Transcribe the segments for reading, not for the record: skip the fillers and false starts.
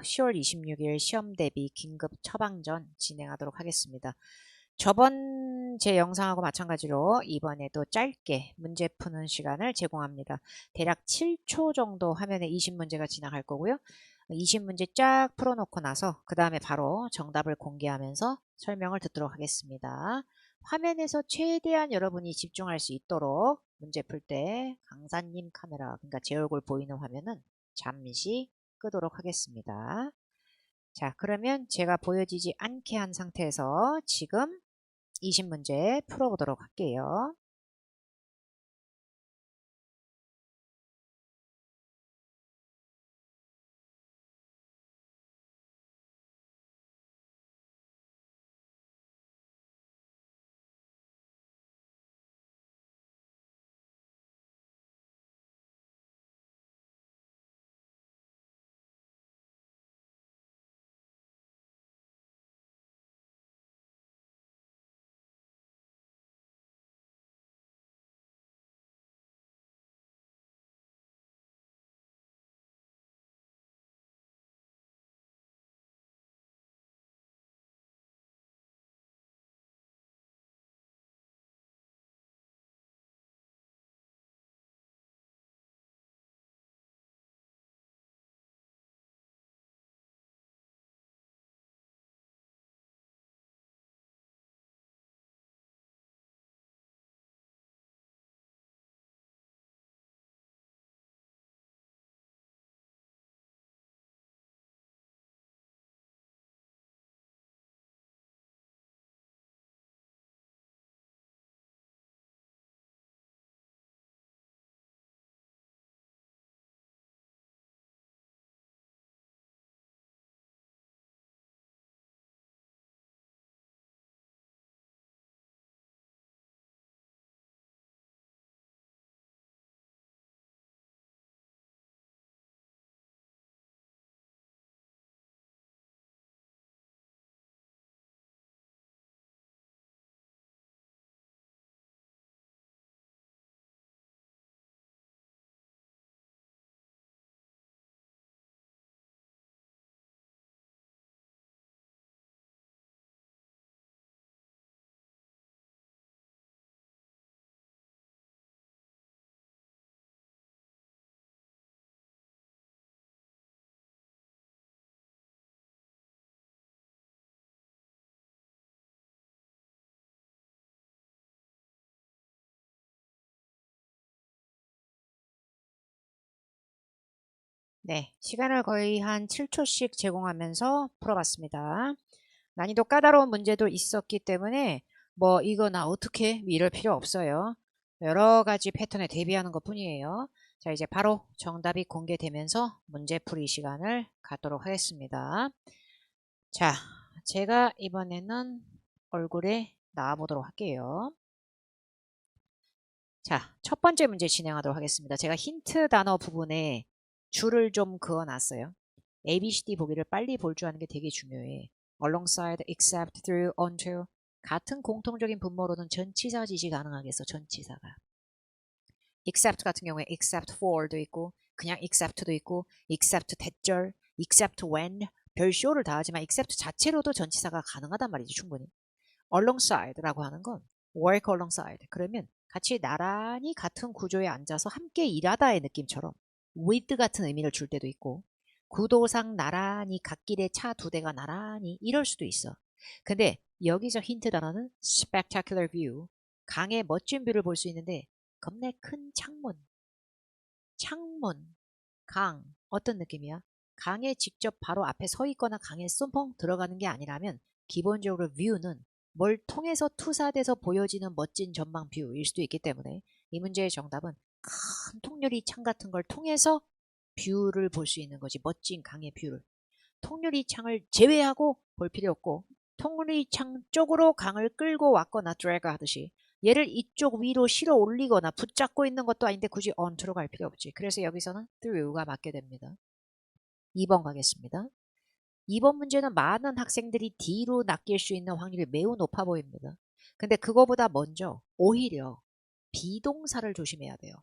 10월 26일 시험 대비 긴급 처방전 진행하도록 하겠습니다. 저번 제 영상하고 마찬가지로 이번에도 짧게 문제 푸는 시간을 제공합니다. 대략 7초 정도 화면에 20문제가 지나갈 거고요. 20문제 쫙 풀어놓고 나서 그 다음에 바로 정답을 공개하면서 설명을 듣도록 하겠습니다. 화면에서 최대한 여러분이 집중할 수 있도록 문제 풀 때 강사님 카메라, 그러니까 제 얼굴 보이는 화면은 잠시 끄도록 하겠습니다. 자, 그러면 제가 보여지지 않게 한 상태에서 지금 20문제 풀어보도록 할게요. 네, 시간을 거의 한 7초씩 제공하면서 풀어봤습니다. 난이도 까다로운 문제도 있었기 때문에 뭐 이거 나 어떻게 이럴 필요 없어요. 여러 가지 패턴에 대비하는 것 뿐이에요. 자, 이제 바로 정답이 공개되면서 문제풀이 시간을 갖도록 하겠습니다. 자, 제가 이번에는 얼굴에 나와보도록 할게요. 자, 첫 번째 문제 진행하도록 하겠습니다. 제가 힌트 단어 부분에 줄을 좀 그어놨어요. A, B, C, D 보기를 빨리 볼 줄 아는 게 되게 중요해. alongside, except, through, onto 같은 공통적인 분모로는 전치사 지시 가능하겠어. 전치사가. except 같은 경우에 except for도 있고 그냥 except도 있고 except 대절, except when 별쇼를 다 하지만 except 자체로도 전치사가 가능하단 말이지 충분히. alongside라고 하는 건 work alongside 그러면 같이 나란히 같은 구조에 앉아서 함께 일하다의 느낌처럼 with 같은 의미를 줄 때도 있고 구도상 나란히 갓길에 차 두 대가 나란히 이럴 수도 있어. 근데 여기서 힌트 단어는 spectacular view 강의 멋진 뷰를 볼 수 있는데 겁내 큰 창문, 강 어떤 느낌이야? 강에 직접 바로 앞에 서 있거나 강에 쏨펑 들어가는 게 아니라면 기본적으로 뷰는 뭘 통해서 투사돼서 보여지는 멋진 전망 뷰일 수도 있기 때문에 이 문제의 정답은 큰 통유리 창 같은 걸 통해서 뷰를 볼 수 있는 거지. 멋진 강의 뷰를. 통유리 창을 제외하고 볼 필요 없고 통유리 창 쪽으로 강을 끌고 왔거나 드래그 하듯이 얘를 이쪽 위로 실어 올리거나 붙잡고 있는 것도 아닌데 굳이 onto로 갈 필요 없지. 그래서 여기서는 through가 맞게 됩니다. 2번 가겠습니다. 2번 문제는 많은 학생들이 D로 낚일 수 있는 확률이 매우 높아 보입니다. 근데 그거보다 먼저 오히려 비동사를 조심해야 돼요.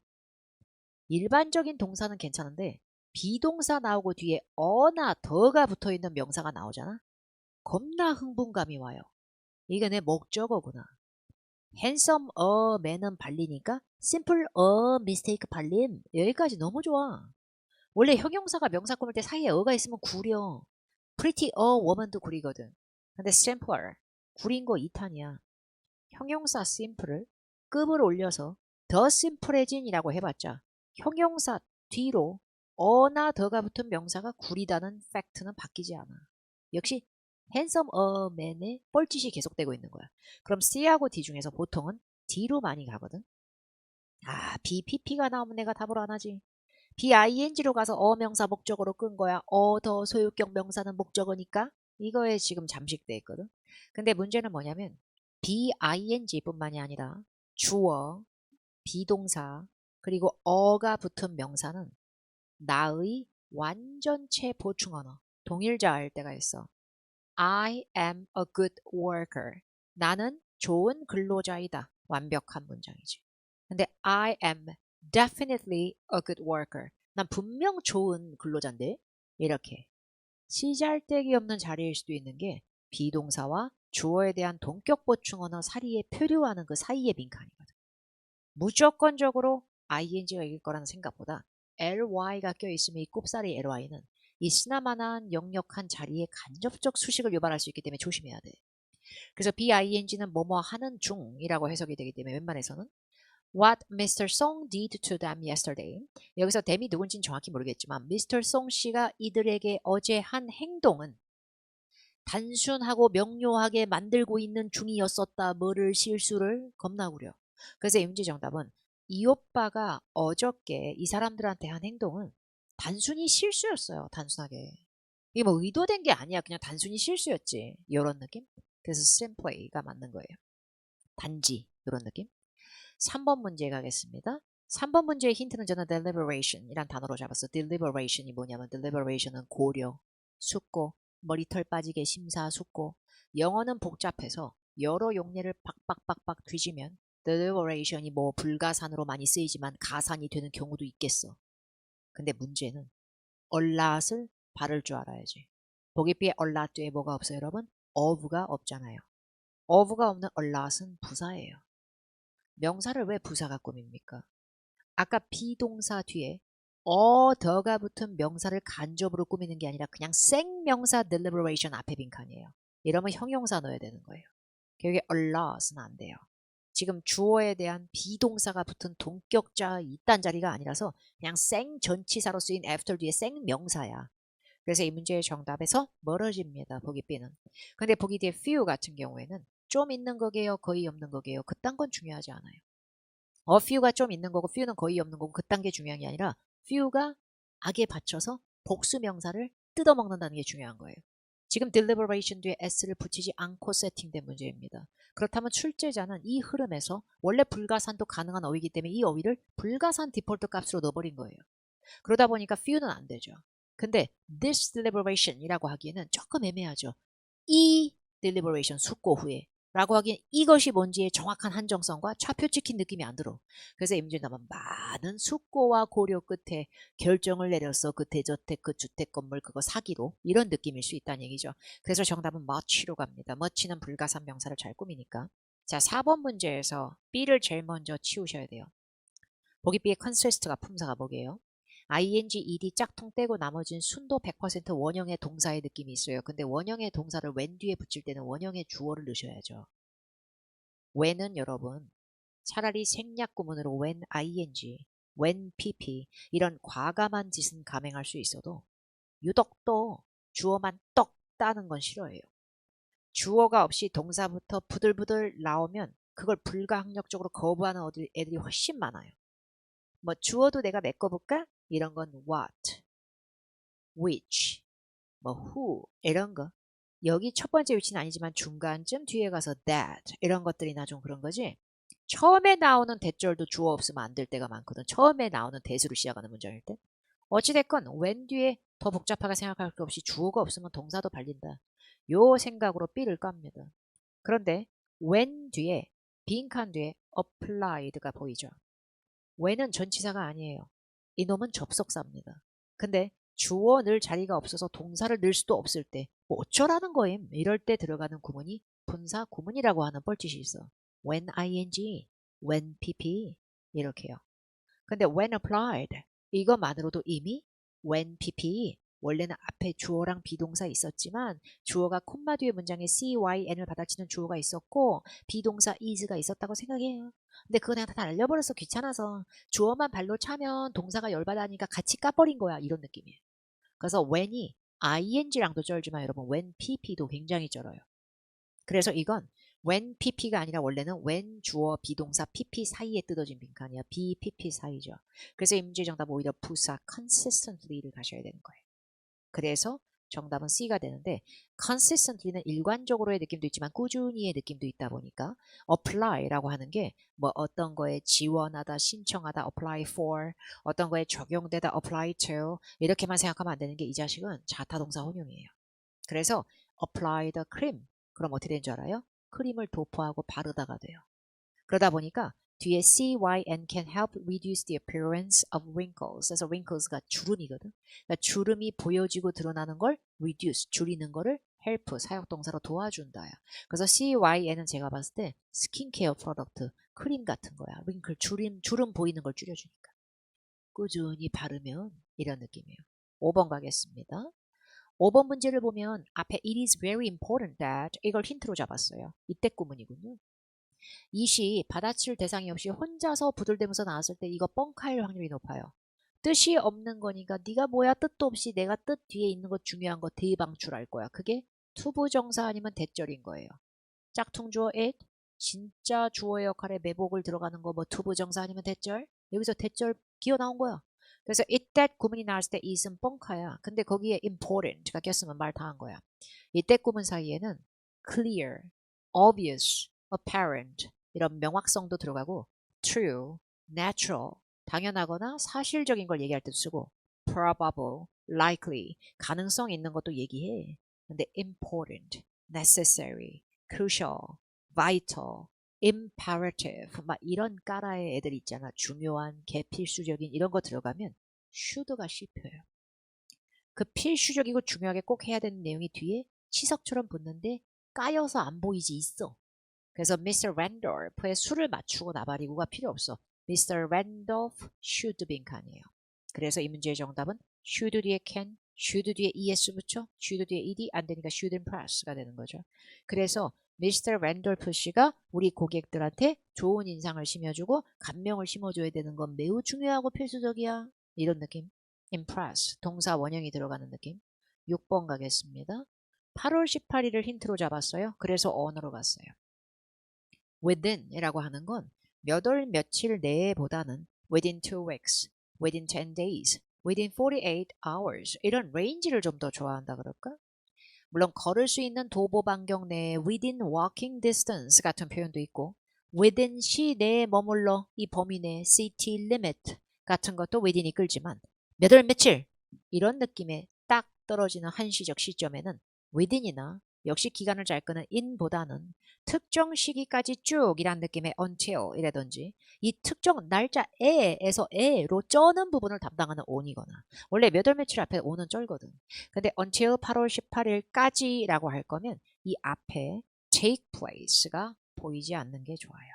일반적인 동사는 괜찮은데 비동사 나오고 뒤에 어나 더가 붙어있는 명사가 나오잖아. 겁나 흥분감이 와요. 이게 내 목적어구나. handsome a man은 발리니까 simple a mistake 발림. 여기까지 너무 좋아. 원래 형용사가 명사 꾸밀 때 사이에 어가 있으면 구려. pretty a woman도 구리거든. 근데 simpler 구린 거 2탄이야. 형용사 simple을 급을 올려서 더 심플해진이라고 해봤자 형용사 뒤로 어나 더가 붙은 명사가 구리다는 팩트는 바뀌지 않아. 역시 handsome a man의 뻘짓이 계속되고 있는 거야. 그럼 C하고 D 중에서 보통은 D로 많이 가거든. 아, BPP가 나오면 내가 답을 안 하지. BING로 가서 어명사 목적어로 끈 거야. 더 소유격 명사는 목적어니까 이거에 지금 잠식돼 있거든. 근데 문제는 뭐냐면 BING뿐만이 아니라 주어, 비동사, 그리고 어가 붙은 명사는 나의 완전체 보충 언어, 동일자 할 때가 있어. I am a good worker. 나는 좋은 근로자이다. 완벽한 문장이지. 근데 I am definitely a good worker. 난 분명 좋은 근로자인데 이렇게 시잘데기 없는 자리일 수도 있는 게 비동사와 주어에 대한 동격 보충 언어 사리에 표류하는 그 사이의 빈칸이거든. 무조건적으로 ing가 이길 거라는 생각보다 ly가 껴있으면 이 꼽사리 ly는 이 쓰나마나한 역력한 자리에 간접적 수식을 유발할 수 있기 때문에 조심해야 돼. 그래서 BING는 뭐뭐 하는 중이라고 해석이 되기 때문에 웬만해서는 What Mr. Song did to them yesterday. 여기서 them이 누군지는 정확히 모르겠지만 Mr. Song 씨가 이들에게 어제 한 행동은 단순하고 명료하게 만들고 있는 중이었었다. 뭐를 실수를 겁나 구려. 그래서 이 문제 정답은 이 오빠가 어저께 이 사람들한테 한 행동은 단순히 실수였어요. 단순하게. 이게 뭐 의도된 게 아니야. 그냥 단순히 실수였지. 이런 느낌? 그래서 simply가 맞는 거예요. 단지 이런 느낌? 3번 문제 가겠습니다. 3번 문제의 힌트는 저는 deliberation 이란 단어로 잡았어. deliberation이 뭐냐면 deliberation은 고려, 숙고, 머리털 빠지게 심사숙고. 영어는 복잡해서 여러 용례를 박박박박 뒤지면 deliberation이 뭐 불가산으로 많이 쓰이지만 가산이 되는 경우도 있겠어. 근데 문제는 얼랏을 바를 줄 알아야지. 보기 비에 얼랏 뒤에 뭐가 없어요, 여러분? of가 없잖아요. of가 없는 얼랏은 부사예요. 명사를 왜 부사가 꾸밉니까? 아까 비동사 뒤에 더가 붙은 명사를 간접으로 꾸미는 게 아니라 그냥 생명사 deliberation 앞에 빈칸이에요. 이러면 형용사 넣어야 되는 거예요. 결국에 alot은 안 돼요. 지금 주어에 대한 비동사가 붙은 동격자 이딴 자리가 아니라서 그냥 생전치사로 쓰인 after 뒤에 생명사야. 그래서 이 문제의 정답에서 멀어집니다. 보기 B는. 근데 보기 뒤에 few 같은 경우에는 좀 있는 거게요, 거의 없는 거게요. 그딴 건 중요하지 않아요. few가 좀 있는 거고 few는 거의 없는 거고 그딴 게 중요한 게 아니라 few가 악에 받쳐서 복수 명사를 뜯어먹는다는 게 중요한 거예요. 지금 deliberation 뒤에 s를 붙이지 않고 세팅된 문제입니다. 그렇다면 출제자는 이 흐름에서 원래 불가산도 가능한 어휘이기 때문에 이 어휘를 불가산 디폴트 값으로 넣어버린 거예요. 그러다 보니까 few는 안 되죠. 근데 this deliberation이라고 하기에는 조금 애매하죠. 이 deliberation 숙고 후에 라고 하기엔 이것이 뭔지의 정확한 한정성과 차표 찍힌 느낌이 안 들어. 그래서 임진남은 많은 숙고와 고려 끝에 결정을 내려서 그 대저택, 그 주택 건물 그거 사기로 이런 느낌일 수 있다는 얘기죠. 그래서 정답은 much로 갑니다. much는 불가산 명사를 잘 꾸미니까. 자, 4번 문제에서 B를 제일 먼저 치우셔야 돼요. 보기 B의 consist가 품사가 뭐게요? ing, ed 짝퉁 떼고 나머지는 순도 100% 원형의 동사의 느낌이 있어요. 근데 원형의 동사를 when 뒤에 붙일 때는 원형의 주어를 넣으셔야죠. when은 여러분 차라리 생략 구문으로 when ing, when pp 이런 과감한 짓은 감행할 수 있어도 유독 또 주어만 떡 따는 건 싫어해요. 주어가 없이 동사부터 부들부들 나오면 그걸 불가항력적으로 거부하는 애들이 훨씬 많아요. 뭐 주어도 내가 메꿔볼까? 이런 건 what, which, 뭐 who 이런 거. 여기 첫 번째 위치는 아니지만 중간쯤 뒤에 가서 that 이런 것들이나 좀 그런 거지. 처음에 나오는 대절도 주어 없으면 안 될 때가 많거든. 처음에 나오는 대수로 시작하는 문장일 때. 어찌됐건 when 뒤에 더 복잡하게 생각할 것 없이 주어가 없으면 동사도 발린다. 요 생각으로 B를 깝니다. 그런데 when 뒤에 빈칸 뒤에 applied가 보이죠. when은 전치사가 아니에요. 이놈은 접속사입니다. 근데 주어 넣을 자리가 없어서 동사를 넣을 수도 없을 때 뭐 어쩌라는 거임? 이럴 때 들어가는 구문이 분사 구문이라고 하는 뻘짓이 있어. when ing, when pp 이렇게요. 근데 when applied 이것만으로도 이미 when pp 원래는 앞에 주어랑 비동사 있었지만 주어가 콤마 뒤에 문장에 cyn을 받아치는 주어가 있었고 비동사 is가 있었다고 생각해요. 근데 그거 내가 다 알려버려서 귀찮아서 주어만 발로 차면 동사가 열받으니까 같이 까버린 거야. 이런 느낌이에요. 그래서 when이 ing랑도 쩔지만 여러분 when pp도 굉장히 쩔어요. 그래서 이건 when pp가 아니라 원래는 when 주어 비동사 pp 사이에 뜯어진 빈칸이야. b pp 사이죠. 그래서 이 문제 정답 오히려 부사 consistently를 가셔야 되는 거예요. 그래서 정답은 C가 되는데 consistently는 일관적으로의 느낌도 있지만 꾸준히의 느낌도 있다 보니까 apply라고 하는 게 뭐 어떤 거에 지원하다, 신청하다, apply for, 어떤 거에 적용되다, apply to 이렇게만 생각하면 안 되는 게 이 자식은 자타동사 혼용이에요. 그래서 apply the cream 그럼 어떻게 되는 줄 알아요? 크림을 도포하고 바르다가 돼요. 그러다 보니까 뒤에 cyn can help reduce the appearance of wrinkles. 그래서 wrinkles가 주름이거든. 그러니까 주름이 보여지고 드러나는 걸 reduce, 줄이는 거를 help, 사역동사로 도와준다야. 그래서 cyn은 제가 봤을 때 스킨케어 프로덕트, 크림 같은 거야. wrinkle, 주름 보이는 걸 줄여주니까. 꾸준히 바르면 이런 느낌이에요. 5번 가겠습니다. 5번 문제를 보면 앞에 it is very important that 이걸 힌트로 잡았어요. 이때 구문이군요. 이시 받아칠 대상이 없이 혼자서 부들대면서 나왔을 때 이거 뻥카일 확률이 높아요. 뜻이 없는 거니까 네가 뭐야 뜻도 없이 내가 뜻 뒤에 있는 거 중요한 거 대방출할 거야. 그게 투부정사 아니면 대절인 거예요. 짝퉁 주어 it 진짜 주어의 역할에 매복을 들어가는 거 뭐 투부정사 아니면 대절 여기서 대절 기어 나온 거야. 그래서 it that 구문이 나왔을 때 is은 뻥카야. 근데 거기에 important가 꼈으면 말 다 한 거야. 이때 구문 사이에는 clear, obvious, apparent 이런 명확성도 들어가고 true, natural, 당연하거나 사실적인 걸 얘기할 때도 쓰고 probable, likely, 가능성 있는 것도 얘기해. 근데 important, necessary, crucial, vital, imperative 막 이런 까라의 애들 있잖아. 중요한, 개필수적인 이런 거 들어가면 should가 씹혀요. 그 필수적이고 중요하게 꼭 해야 되는 내용이 뒤에 치석처럼 붙는데 까여서 안 보이지 있어. 그래서 Mr. Randolph의 수를 맞추고 나발이고가 필요 없어. Mr. Randolph should 빈칸이에요. 그래서 이 문제의 정답은 should 뒤에 can, should 뒤에 es 붙여, should 뒤에 ed 안 되니까 should impress가 되는 거죠. 그래서 Mr. Randolph 씨가 우리 고객들한테 좋은 인상을 심어주고 감명을 심어줘야 되는 건 매우 중요하고 필수적이야. 이런 느낌. impress, 동사 원형이 들어가는 느낌. 6번 가겠습니다. 8월 18일을 힌트로 잡았어요. 그래서 on으로 갔어요. within이라고 하는 건 몇 월 며칠 내보다는 within 2 weeks, within 10 days, within 48 hours 이런 레인지를 좀 더 좋아한다 그럴까? 물론 걸을 수 있는 도보 반경 내에 within walking distance 같은 표현도 있고 within 시 내에 머물러 이 범위 내 city limit 같은 것도 within이 끌지만 몇 월 며칠 이런 느낌에 딱 떨어지는 한시적 시점에는 within이나 역시 기간을 잘 끄는 in보다는 특정 시기까지 쭉 이란 느낌의 until 이라든지 이 특정 날짜에에서 에로 쩌는 부분을 담당하는 on이거나 원래 몇 월 며칠 앞에 on은 쩔거든. 근데 until 8월 18일까지 라고 할 거면 이 앞에 take place가 보이지 않는 게 좋아요.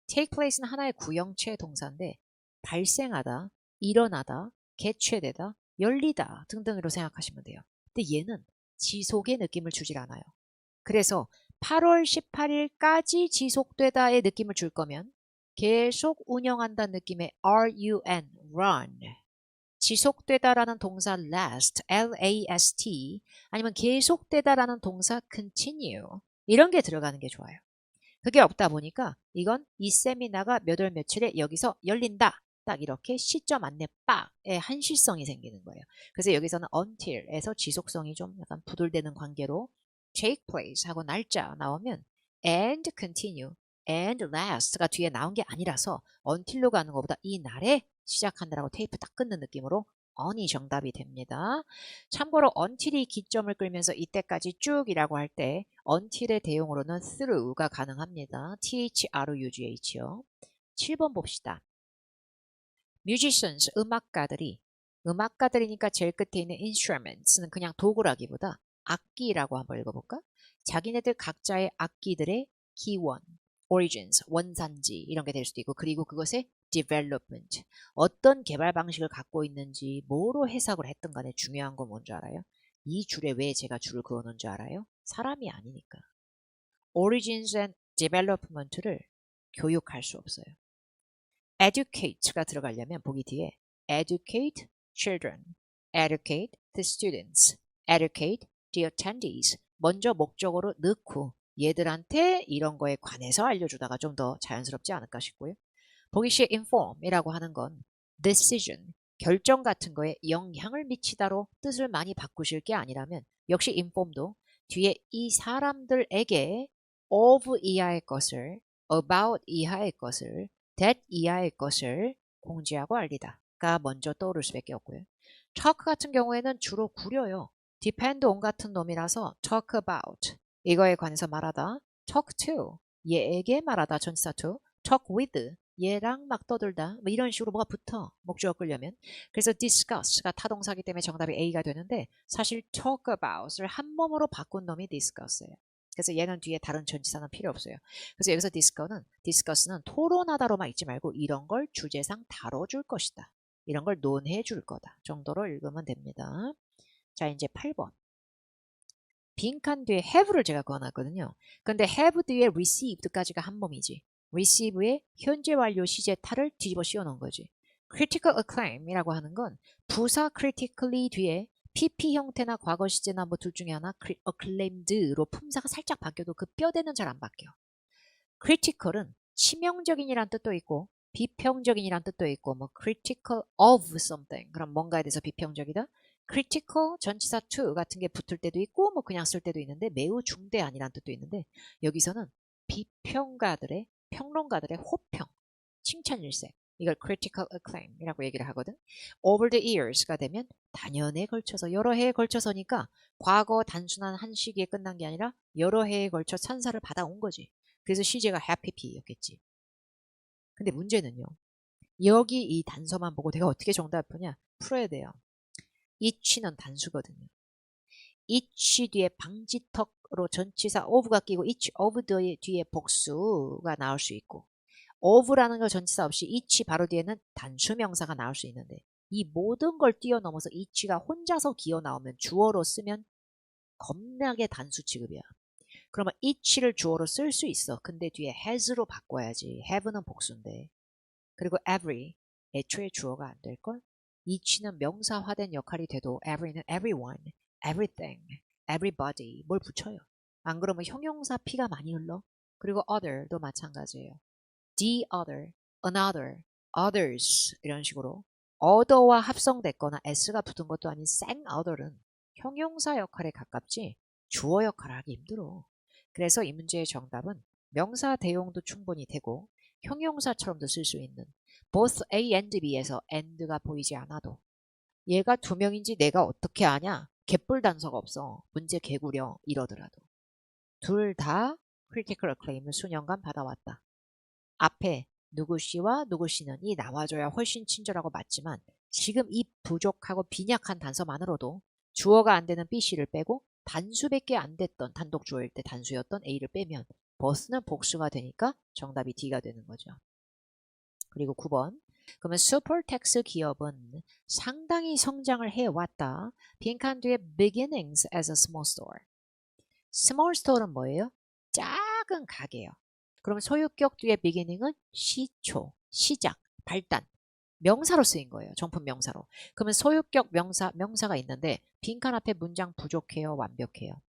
take place는 하나의 구형체 동사인데 발생하다, 일어나다, 개최되다, 열리다 등등으로 생각하시면 돼요. 근데 얘는 지속의 느낌을 주질 않아요. 그래서 8월 18일까지 지속되다의 느낌을 줄 거면 계속 운영한다는 느낌의 run, run. 지속되다라는 동사 last, last 아니면 계속되다라는 동사 continue 이런 게 들어가는 게 좋아요. 그게 없다 보니까 이건 이 세미나가 몇 월 며칠에 여기서 열린다. 딱 이렇게 시점 안내 빡의 한시성이 생기는 거예요. 그래서 여기서는 until에서 지속성이 좀 약간 부들대는 관계로 take place 하고 날짜 나오면 and continue, and last가 뒤에 나온 게 아니라서 until로 가는 것보다 이 날에 시작한다라고 테이프 딱 끊는 느낌으로 on이 정답이 됩니다. 참고로 until이 기점을 끌면서 이때까지 쭉이라고 할 때 until의 대용으로는 through가 가능합니다. THRUGH요. 7번 봅시다. musicians, 음악가들이 음악가들이니까 제일 끝에 있는 instruments는 그냥 도구라기보다 악기라고 한번 읽어볼까? 자기네들 각자의 악기들의 기원, origins, 원산지 이런 게 될 수도 있고 그리고 그것의 development, 어떤 개발 방식을 갖고 있는지 뭐로 해석을 했든 간에 중요한 건 뭔지 알아요? 이 줄에 왜 제가 줄을 그어놓은 줄 알아요? 사람이 아니니까. origins and development를 교육할 수 없어요. educate가 들어가려면 보기 뒤에 educate children, educate the students, educate the attendees 먼저 목적어로 넣고 얘들한테 이런 거에 관해서 알려주다가 좀 더 자연스럽지 않을까 싶고요. 보기 시에 inform이라고 하는 건 decision, 결정 같은 거에 영향을 미치다로 뜻을 많이 바꾸실 게 아니라면 역시 inform도 뒤에 이 사람들에게 of 이하의 것을, about 이하의 것을, that 이하의 것을 공지하고 알리다가 먼저 떠오를 수밖에 없고요. talk 같은 경우에는 주로 구려요. depend on 같은 놈이라서 talk about 이거에 관해서 말하다, talk to 얘에게 말하다 전치사 to, talk with 얘랑 막 떠들다 뭐 이런 식으로 뭐가 붙어 목적어 끌려면. 그래서 discuss가 타동사기 때문에 정답이 A가 되는데 사실 talk about을 한 몸으로 바꾼 놈이 discuss예요. 그래서 얘는 뒤에 다른 전치사는 필요 없어요. 그래서 여기서 discuss는 토론하다로만 읽지 말고 이런 걸 주제상 다뤄줄 것이다, 이런 걸 논해 줄 거다 정도로 읽으면 됩니다. 자, 이제 8번. 빈칸 뒤에 have를 제가 그어놨거든요. 근데 have 뒤에 received까지가 한 몸이지. receive의 현재 완료 시제 타를 뒤집어 씌워놓은 거지. critical acclaim이라고 하는 건 부사 critically 뒤에 PP 형태나 과거 시제나 뭐 둘 중에 하나 acclaimed로 품사가 살짝 바뀌어도 그 뼈대는 잘 안 바뀌어. critical은 치명적인이란 뜻도 있고 비평적인이란 뜻도 있고 뭐 critical of something 그럼 뭔가에 대해서 비평적이다. critical 전치사 to 같은 게 붙을 때도 있고 뭐 그냥 쓸 때도 있는데 매우 중대한이란 뜻도 있는데 여기서는 비평가들의 평론가들의 호평, 칭찬일세 이걸 critical acclaim이라고 얘기를 하거든. over the years가 되면 단연에 걸쳐서 여러 해에 걸쳐서니까 과거 단순한 한 시기에 끝난 게 아니라 여러 해에 걸쳐 찬사를 받아온 거지. 그래서 시제가 happy P였겠지. 근데 문제는요. 여기 이 단서만 보고 내가 어떻게 정답 푸냐? 풀어야 돼요. each는 단수거든요. each 뒤에 방지턱으로 전치사 of가 끼고 each of the 뒤에 복수가 나올 수 있고 of라는 거 전치사 없이 each 바로 뒤에는 단수 명사가 나올 수 있는데 이 모든 걸 뛰어넘어서 each가 혼자서 기어 나오면 주어로 쓰면 겁나게 단수 취급이야. 그러면 each를 주어로 쓸 수 있어. 근데 뒤에 has로 바꿔야지. have는 복수인데. 그리고 every, 애초에 주어가 안 될걸? each는 명사화된 역할이 돼도 every는 everyone, everything, everybody 뭘 붙여요. 안 그러면 형용사 P가 많이 흘러. 그리고 other도 마찬가지예요. the other, another, others 이런 식으로 other와 합성됐거나 s가 붙은 것도 아닌 생 other은 형용사 역할에 가깝지 주어 역할을 하기 힘들어. 그래서 이 문제의 정답은 명사 대용도 충분히 되고 형용사처럼도 쓸 수 있는 both A and B에서 and가 보이지 않아도 얘가 두 명인지 내가 어떻게 아냐? 개뿔 단서가 없어. 문제 개구려 이러더라도 둘 다 critical acclaim을 수년간 받아왔다. 앞에 누구 씨와 누구 씨는 이 나와줘야 훨씬 친절하고 맞지만 지금 이 부족하고 빈약한 단서만으로도 주어가 안 되는 B, C를 빼고 단수밖에 안 됐던 단독 주어일 때 단수였던 A를 빼면 both는 복수가 되니까 정답이 D가 되는 거죠. 그리고 9번. 그러면 슈퍼텍스 기업은 상당히 성장을 해왔다. 빈칸 뒤에 beginnings as a small store. small store는 뭐예요? 작은 가게요. 그럼 소유격 뒤에 beginning은 시초, 시작, 발단. 명사로 쓰인 거예요. 정품 명사로. 그러면 소유격 명사가 있는데 빈칸 앞에 문장 부족해요, 완벽해요?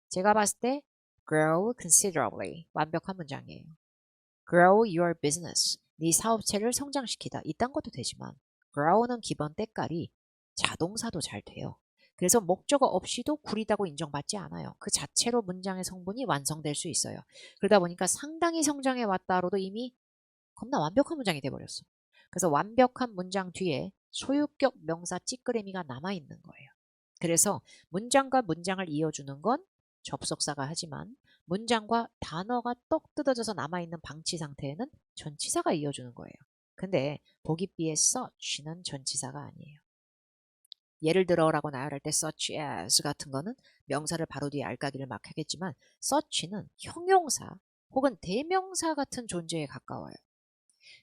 제가 봤을 때 grow considerably 완벽한 문장이에요. grow your business 네 사업체를 성장시키다 이딴 것도 되지만 grow는 기본 때깔이 자동사도 잘 돼요. 그래서 목적어 없이도 구리다고 인정받지 않아요. 그 자체로 문장의 성분이 완성될 수 있어요. 그러다 보니까 상당히 성장해 왔다로도 이미 겁나 완벽한 문장이 돼버렸어. 그래서 완벽한 문장 뒤에 소유격 명사 찌끄레미가 남아있는 거예요. 그래서 문장과 문장을 이어주는 건 접속사가 하지만 문장과 단어가 똑 뜯어져서 남아있는 방치 상태에는 전치사가 이어주는 거예요. 근데 보기 B의 such는 전치사가 아니에요. 예를 들어라고 나열할 때 such as 같은 거는 명사를 바로 뒤에 알까기를 막 하겠지만 such는 형용사 혹은 대명사 같은 존재에 가까워요.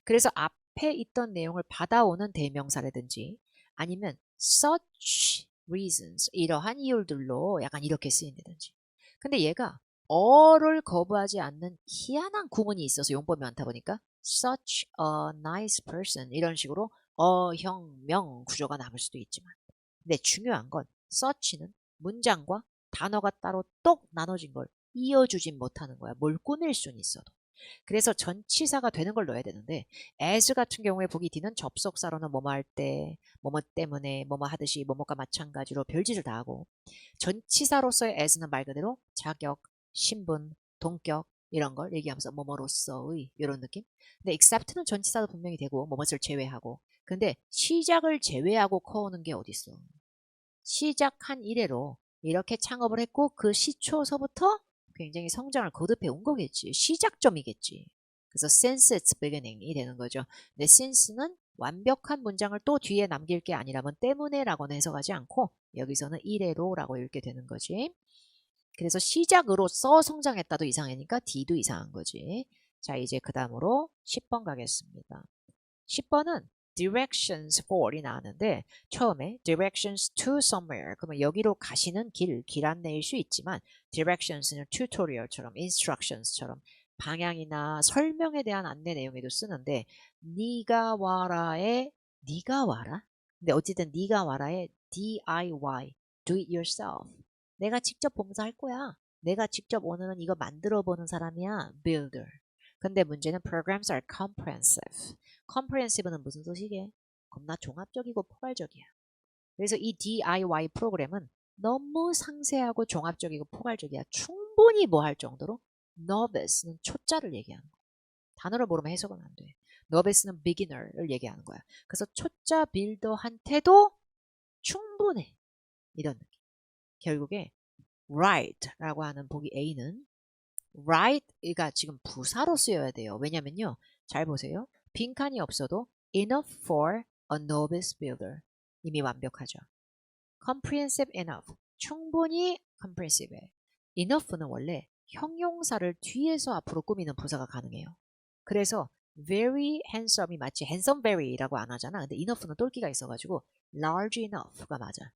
그래서 앞에 있던 내용을 받아오는 대명사라든지 아니면 such reasons 이러한 이유들로 약간 이렇게 쓰인다든지. 근데 얘가 어를 거부하지 않는 희한한 구문이 있어서 용법이 많다 보니까 such a nice person 이런 식으로 형, 명 구조가 남을 수도 있지만 근데 중요한 건 such는 문장과 단어가 따로 똑 나눠진 걸 이어주진 못하는 거야. 뭘 꾸밀 수는 있어도. 그래서 전치사가 되는 걸 넣어야 되는데 as 같은 경우에 보기 D는 접속사로는 뭐뭐 할 때, 뭐뭐 때문에, 뭐뭐 하듯이, 뭐뭐과 마찬가지로 별짓을 다 하고 전치사로서의 as는 말 그대로 자격, 신분, 동격 이런 걸 얘기하면서 뭐뭐로서의 이런 느낌. 근데 except는 전치사도 분명히 되고 뭐뭇을 제외하고 근데 시작을 제외하고 커오는 게 어딨어. 시작한 이래로 이렇게 창업을 했고 그 시초서부터 굉장히 성장을 거듭해 온 거겠지. 시작점이겠지. 그래서 since its beginning이 되는 거죠. 근데 since는 완벽한 문장을 또 뒤에 남길 게 아니라면 때문에 라고는 해석하지 않고 여기서는 이래로 라고 읽게 되는 거지. 그래서 시작으로서 성장했다도 이상하니까 D도 이상한 거지. 자 이제 그 다음으로 10번 가겠습니다. 10번은 directions for이 나왔는데 처음에 directions to somewhere 그러면 여기로 가시는 길 안내일 수 있지만 directions는 tutorial처럼 instructions처럼 방향이나 설명에 대한 안내 내용에도 쓰는데 네가 와라의 네가 와라? 근데 어쨌든 네가 와라의 DIY do it yourself 내가 직접 봉사할 거야. 내가 직접 오늘은 이거 만들어 보는 사람이야. builder. 근데 문제는 programs are comprehensive. comprehensive는 무슨 뜻이게? 겁나 종합적이고 포괄적이야. 그래서 이 DIY 프로그램은 너무 상세하고 종합적이고 포괄적이야. 충분히 뭐 할 정도로 novice는 초짜를 얘기하는 거야. 단어를 모르면 해석은 안 돼. novice는 beginner를 얘기하는 거야. 그래서 초짜 빌더한테도 충분해. 이런 느낌. 결국에 right라고 하는 보기 A는 right가 지금 부사로 쓰여야 돼요. 왜냐면요. 잘 보세요. 빈칸이 없어도 enough for a novice builder. 이미 완벽하죠. comprehensive enough. 충분히 comprehensive. enough는 원래 형용사를 뒤에서 앞으로 꾸미는 부사가 가능해요. 그래서 very handsome이 마치 handsome very라고 안 하잖아. 근데 enough는 똘끼가 있어가지고 large enough가 맞아.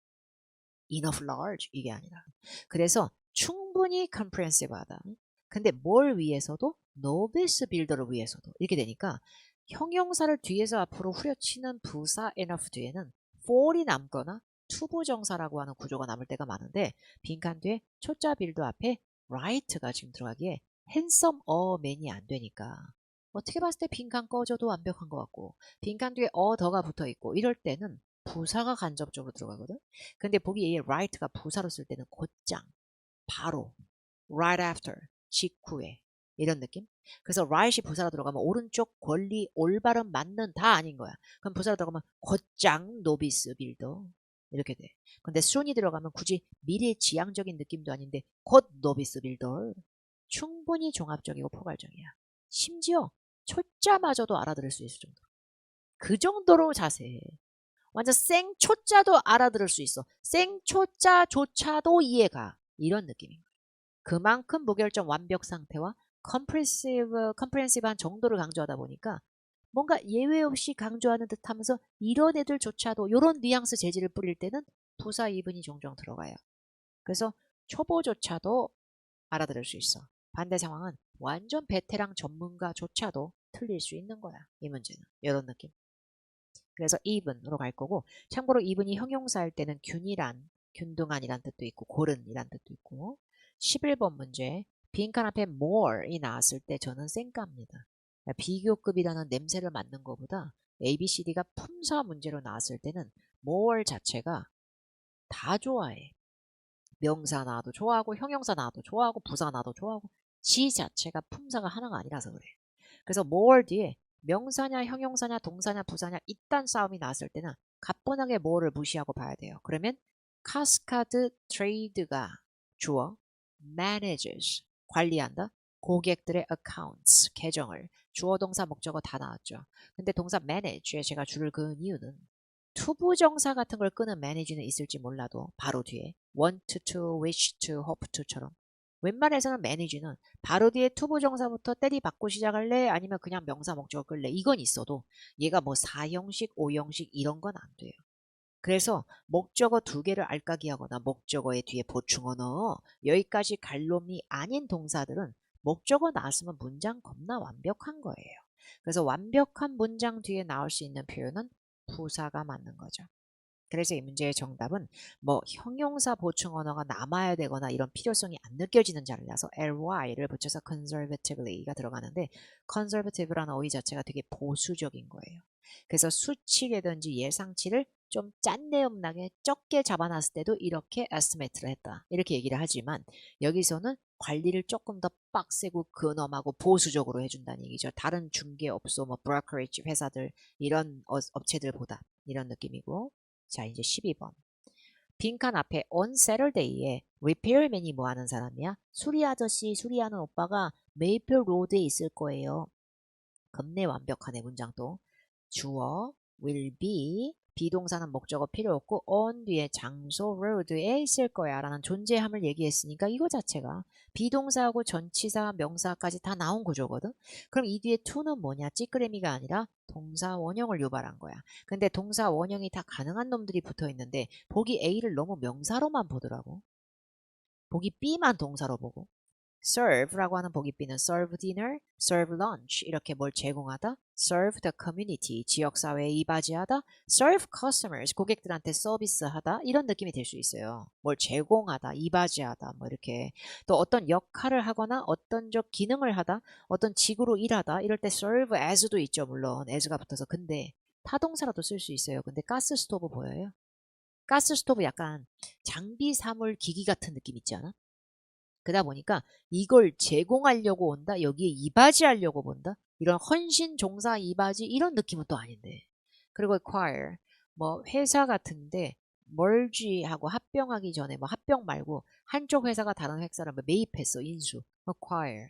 enough large 이게 아니라. 그래서 충분히 comprehensive하다. 근데 뭘 위해서도 novice builder를 위해서도 이렇게 되니까 형용사를 뒤에서 앞으로 후려치는 부사 enough 뒤에는 for이 남거나 투부정사라고 하는 구조가 남을 때가 많은데 빈칸 뒤에 초짜 빌더 앞에 right가 지금 들어가기에 handsome a man이 안 되니까 어떻게 봤을 때 빈칸 꺼져도 완벽한 것 같고 빈칸 뒤에 더가 붙어 있고 이럴 때는 부사가 간접적으로 들어가거든. 근데 보기에 이 right가 부사로 쓸 때는 곧장, 바로, right after, 직후에 이런 느낌? 그래서 right이 부사로 들어가면 오른쪽 권리, 올바른, 맞는 다 아닌 거야. 그럼 부사로 들어가면 곧장 노비스 빌더 이렇게 돼. 근데 soon이 들어가면 굳이 미래지향적인 느낌도 아닌데 곧 노비스 빌더 충분히 종합적이고 포괄적이야. 심지어 초짜마저도 알아들을 수 있을 정도. 그 정도로 자세해. 완전 생초짜도 알아들을 수 있어. 생초짜조차도 이해가. 이런 느낌인 거예요. 그만큼 무결점 완벽 상태와 컴프레hensive한 정도를 강조하다 보니까 뭔가 예외 없이 강조하는 듯 하면서 이런 애들조차도 이런 뉘앙스 재질을 뿌릴 때는 부사 이분이 종종 들어가요. 그래서 초보조차도 알아들을 수 있어. 반대 상황은 완전 베테랑 전문가조차도 틀릴 수 있는 거야. 이 문제는. 이런 느낌. 그래서 even으로 갈 거고 참고로 even이 형용사일 때는 균일한, 균등한이란 뜻도 있고 고른이란 뜻도 있고 11번 문제 빈칸 앞에 more이 나왔을 때 저는 쌩까입니다. 비교급이라는 냄새를 맡는 것보다 ABCD가 품사 문제로 나왔을 때는 more 자체가 다 좋아해. 명사 나와도 좋아하고 형용사 나와도 좋아하고 부사 나와도 좋아하고 지 자체가 품사가 하나가 아니라서 그래. 그래서 more 뒤에 명사냐 형용사냐 동사냐 부사냐 이딴 싸움이 나왔을 때는 가뿐하게 more를 무시하고 봐야 돼요. 그러면 카스카드 트레이드가 주어 manages 관리한다. 고객들의 accounts 계정을 주어 동사 목적어 다 나왔죠. 근데 동사 manage에 제가 줄을 그은 이유는 투부정사 같은 걸 끄는 manage는 있을지 몰라도 바로 뒤에 want to, wish to, hope to처럼 웬만해서는 manage는 바로 뒤에 투부정사부터 때리 받고 시작할래? 아니면 그냥 명사 목적어 끌래? 이건 있어도 얘가 뭐 4형식, 5형식 이런 건 안 돼요. 그래서 목적어 두 개를 알까기하거나 목적어의 뒤에 보충어 넣어 여기까지 갈 놈이 아닌 동사들은 목적어 나왔으면 문장 겁나 완벽한 거예요. 그래서 완벽한 문장 뒤에 나올 수 있는 표현은 부사가 맞는 거죠. 그래서 이 문제의 정답은 뭐 형용사 보충 언어가 남아야 되거나 이런 필요성이 안 느껴지는 자리라서 ly를 붙여서 conservatively가 들어가는데 conservative라는 어휘 자체가 되게 보수적인 거예요. 그래서 수치라든지 예상치를 좀 짠내음나게 적게 잡아놨을 때도 이렇게 estimate를 했다. 이렇게 얘기를 하지만 여기서는 관리를 조금 더 빡세고 근엄하고 보수적으로 해준다는 얘기죠. 다른 중개업소, 뭐 브로커리지 회사들 이런 업체들보다 이런 느낌이고 자 이제 12번 빈칸 앞에 on Saturday에 repairman이 뭐 하는 사람이야? 수리 아저씨, 수리하는 오빠가 메이플 로드에 있을 거예요. 겁내 완벽하네 문장도. 주어 will be 비동사는 목적어 필요 없고 on 뒤에 장소 road에 있을 거야 라는 존재함을 얘기했으니까 이거 자체가 비동사하고 전치사 명사까지 다 나온 구조거든. 그럼 이 뒤에 to는 뭐냐? 찌끄레미가 아니라 동사 원형을 유발한 거야. 근데 동사 원형이 다 가능한 놈들이 붙어 있는데 보기 A를 너무 명사로만 보더라고. 보기 B만 동사로 보고 serve라고 하는 보기 B는 serve dinner, serve lunch 이렇게 뭘 제공하다, serve the community 지역사회에 이바지하다, serve customers 고객들한테 서비스하다 이런 느낌이 들 수 있어요. 뭘 제공하다, 이바지하다 뭐 이렇게 또 어떤 역할을 하거나 어떤 적 기능을 하다, 어떤 직으로 일하다 이럴 때 serve as도 있죠 물론 as가 붙어서 근데 타동사라도 쓸 수 있어요. 근데 가스 스토브 보여요? 가스 스토브 약간 장비 사물 기기 같은 느낌 있지 않아? 그러다 보니까 이걸 제공하려고 온다, 여기에 이바지하려고 본다, 이런 헌신, 종사, 이바지 이런 느낌은 또 아닌데. 그리고 acquire, 뭐 회사 같은데 merge하고 합병하기 전에 뭐 합병 말고 한쪽 회사가 다른 회사를 뭐 매입했어, 인수, acquire.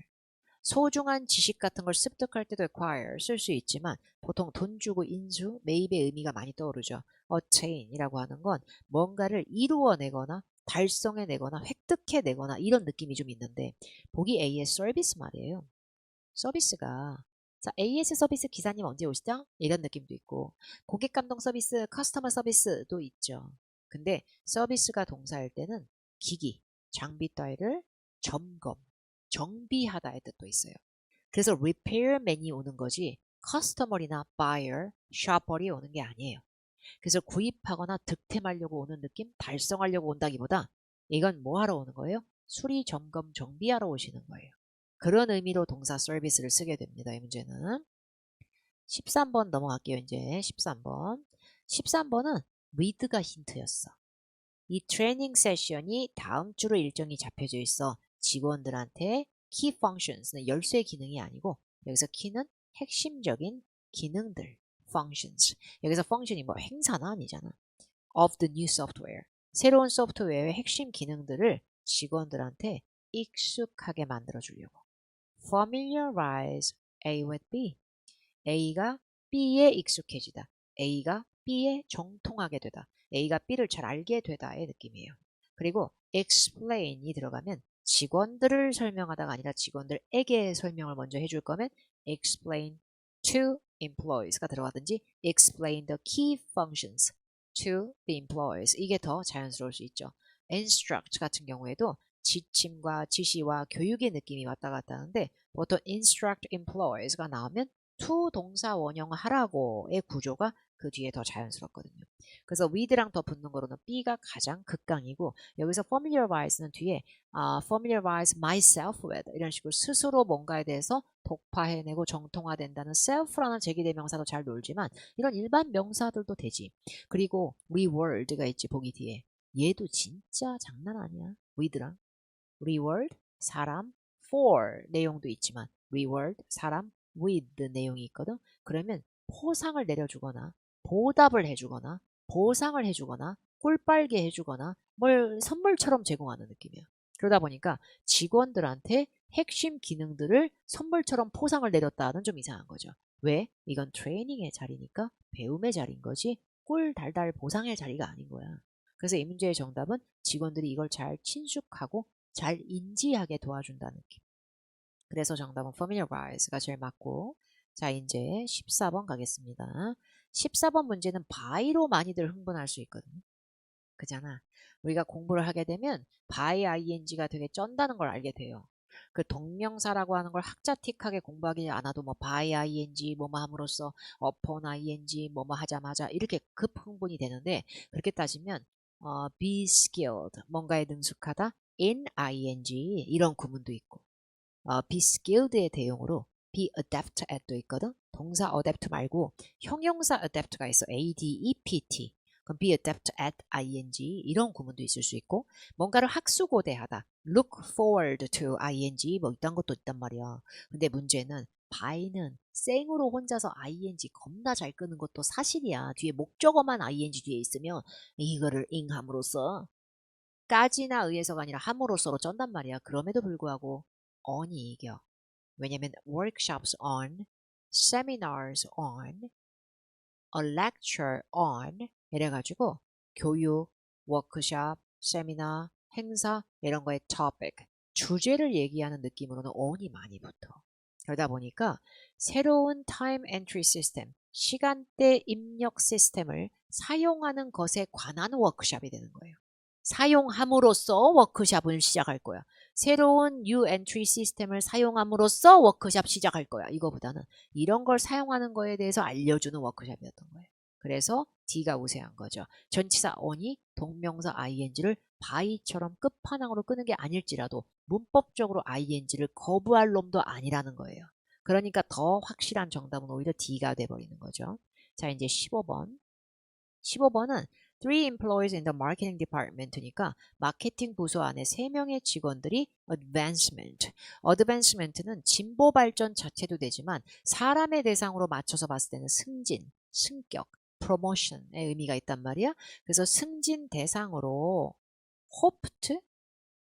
소중한 지식 같은 걸 습득할 때도 acquire 쓸 수 있지만 보통 돈 주고 인수, 매입의 의미가 많이 떠오르죠. attain이라고 하는 건 뭔가를 이루어내거나 달성해내거나 획득해내거나 이런 느낌이 좀 있는데 보기 A의 서비스 말이에요. 서비스가 자, AS 서비스 기사님 언제 오시죠? 이런 느낌도 있고 고객 감동 서비스, 커스터머 서비스도 있죠. 근데 서비스가 동사일 때는 기기, 장비 따위를 점검, 정비하다의 뜻도 있어요. 그래서 repairman이 오는 거지 커스터머나 buyer, shopper이 오는 게 아니에요. 그래서 구입하거나 득템하려고 오는 느낌, 달성하려고 온다기보다 이건 뭐 하러 오는 거예요? 수리, 점검, 정비하러 오시는 거예요. 그런 의미로 동사 서비스를 쓰게 됩니다. 이 문제는. 13번 넘어갈게요. 이제 13번. 13번은 with가 힌트였어. 이 트레이닝 세션이 다음 주로 일정이 잡혀져 있어. 직원들한테 key functions는 열쇠 기능이 아니고 여기서 key는 핵심적인 기능들, functions. 여기서 function이 뭐 행사나 아니잖아. of the new software. 새로운 소프트웨어의 핵심 기능들을 직원들한테 익숙하게 만들어 주려고. familiarize A with B. A가 B에 익숙해지다. A가 B에 정통하게 되다. A가 B를 잘 알게 되다의 느낌이에요. 그리고 explain이 들어가면 직원들을 설명하다가 아니라 직원들에게 설명을 먼저 해줄 거면 explain to employees가 들어가든지 explain the key functions to the employees 이게 더 자연스러울 수 있죠. instruct 같은 경우에도 지침과 지시와 교육의 느낌이 왔다 갔다 하는데 보통 instruct employees가 나오면 to 동사 원형 하라고의 구조가 그 뒤에 더 자연스럽거든요. 그래서 with랑 더 붙는 거로는 B가 가장 극강이고 여기서 familiarize는 뒤에 familiarize myself with 이런 식으로 스스로 뭔가에 대해서 독파해내고 정통화된다는 self라는 제기대명사도 잘 놀지만 이런 일반 명사들도 되지. 그리고 reward가 있지 보기 뒤에 얘도 진짜 장난 아니야. with랑 reward 사람 for 내용도 있지만 reward 사람 with 내용이 있거든. 그러면 포상을 내려주거나 보답을 해주거나 보상을 해주거나 꿀빨게 해주거나 뭘 선물처럼 제공하는 느낌이야. 그러다 보니까 직원들한테 핵심 기능들을 선물처럼 포상을 내렸다는 좀 이상한 거죠. 왜? 이건 트레이닝의 자리니까 배움의 자리인 거지 꿀 달달 보상할 자리가 아닌 거야. 그래서 이 문제의 정답은 직원들이 이걸 잘 친숙하고 잘 인지하게 도와준다는 느낌. 그래서 정답은 familiarize가 제일 맞고, 자 이제 14번 가겠습니다. 14번 문제는 by로 많이들 흥분할 수 있거든요. 그잖아. 우리가 공부를 하게 되면 by ing가 되게 쩐다는 걸 알게 돼요. 그 동명사라고 하는 걸 학자틱하게 공부하지 않아도 뭐 by ing 뭐뭐 함으로써 upon ing 뭐뭐 하자마자 이렇게 급 흥분이 되는데, 그렇게 따지면 be skilled 뭔가에 능숙하다 in ing 이런 구문도 있고, be skilled의 대용으로 be adept at도 있거든. 동사 adept 말고 형용사 adept가 있어. adept. 그럼 be adept at ing 이런 구문도 있을 수 있고, 뭔가를 학수고대하다 look forward to ing 뭐 이딴 것도 있단 말이야. 근데 문제는 by는 생으로 혼자서 ing 겁나 잘 끄는 것도 사실이야. 뒤에 목적어만 ing 뒤에 있으면 이거를 ing함으로써 까지나 의해서가 아니라 함으로써로 쩐단 말이야. 그럼에도 불구하고 on이 이겨. 왜냐면 workshops on, seminars on, a lecture on 이래가지고 교육, 워크숍, 세미나, 행사 이런 거에 topic, 주제를 얘기하는 느낌으로는 on이 많이 붙어. 그러다 보니까 새로운 time entry 시스템, 시간대 입력 시스템을 사용하는 것에 관한 워크숍이 되는 거예요. 사용함으로써 워크숍을 시작할 거야. 새로운 new entry 시스템을 사용함으로써 워크숍 시작할 거야. 이거보다는 이런 걸 사용하는 거에 대해서 알려주는 워크숍이었던 거예요. 그래서 D가 우세한 거죠. 전치사 on이 동명사 ing를 by처럼 끝판왕으로 끄는 게 아닐지라도 문법적으로 ing를 거부할 놈도 아니라는 거예요. 그러니까 더 확실한 정답은 오히려 D가 돼버리는 거죠. 자, 이제 15번. 15번은 three employees in the marketing department니까 마케팅 부서 안에 3명의 직원들이 advancement. advancement는 진보 발전 자체도 되지만 사람의 대상으로 맞춰서 봤을 때는 승진, 승격, promotion의 의미가 있단 말이야. 그래서 승진 대상으로 hoped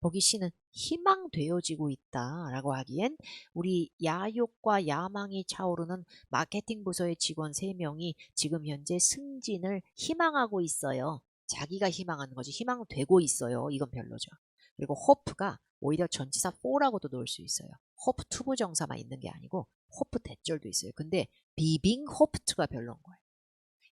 보기 C는 희망되어지고 있다라고 하기엔 우리 야욕과 야망이 차오르는 마케팅 부서의 직원 3명이 지금 현재 승진을 희망하고 있어요. 자기가 희망하는 거지 희망되고 있어요. 이건 별로죠. 그리고 hope가 오히려 전치사 for라고도 놓을 수 있어요. hope 투부정사만 있는 게 아니고 hope 대절도 있어요. 근데 being hoped가 별로인 거예요.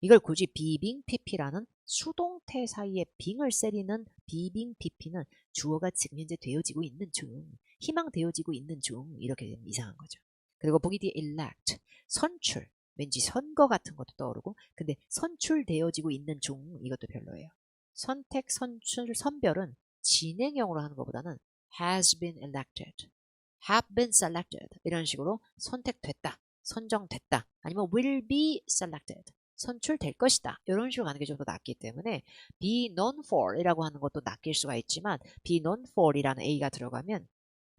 이걸 굳이 비빙 PP라는 수동태 사이에 빙을 세리는 비빙 PP는 주어가 지금 현재 되어지고 있는 중, 희망되어지고 있는 중 이렇게 되면 이상한 거죠. 그리고 보기 뒤에 elect, 선출, 왠지 선거 같은 것도 떠오르고, 근데 선출되어지고 있는 중 이것도 별로예요. 선택, 선출, 선별은 진행형으로 하는 것보다는 has been elected, have been selected 이런 식으로 선택됐다, 선정됐다, 아니면 will be selected 선출될 것이다. 이런 식으로 가는 게 좀 더 낫기 때문에 be known for 이라고 하는 것도 낚일 수가 있지만 be known for 이라는 A가 들어가면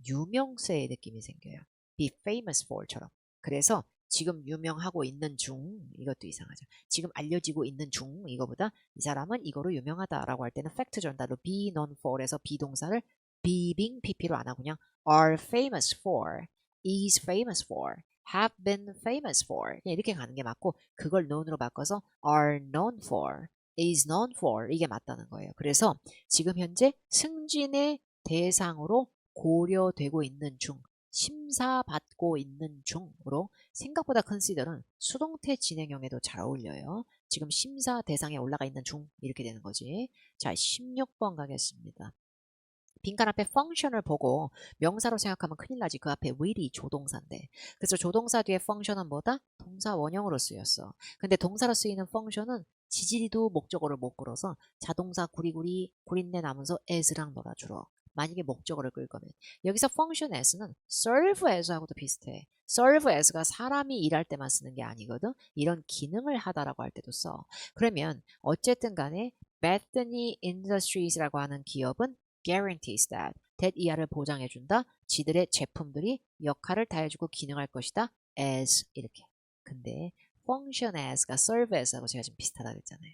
유명세의 느낌이 생겨요. be famous for처럼. 그래서 지금 유명하고 있는 중 이것도 이상하죠. 지금 알려지고 있는 중 이거보다 이 사람은 이거로 유명하다라고 할 때는 팩트 전달로 be known for에서 비동사를 being pp로 안 하고 그냥 are famous for, is famous for have been famous for 이렇게 가는 게 맞고, 그걸 known으로 바꿔서 are known for, is known for 이게 맞다는 거예요. 그래서 지금 현재 승진의 대상으로 고려되고 있는 중, 심사받고 있는 중으로 생각보다 consider은 수동태 진행형에도 잘 어울려요. 지금 심사 대상에 올라가 있는 중 이렇게 되는 거지. 자, 16번 가겠습니다. 빈칸 앞에 펑션을 보고 명사로 생각하면 큰일 나지. 그 앞에 will이 조동사인데. 그래서 조동사 뒤에 펑션은 뭐다? 동사 원형으로 쓰였어. 근데 동사로 쓰이는 펑션은 지지리도 목적어를 못 끌어서 자동사 구리구리 구린내 나면서 as랑 놀아주러. 만약에 목적어를 끌 거면. 여기서 function as는 serve as하고도 비슷해. serve as가 사람이 일할 때만 쓰는 게 아니거든. 이런 기능을 하다라고 할 때도 써. 그러면 어쨌든 간에 Bethany Industries라고 하는 기업은 guarantees that 이하를 보장해준다. 지들의 제품들이 역할을 다해주고 기능할 것이다. as 이렇게. 근데 function as가 serve as하고 제가 지금 비슷하다 그랬잖아요.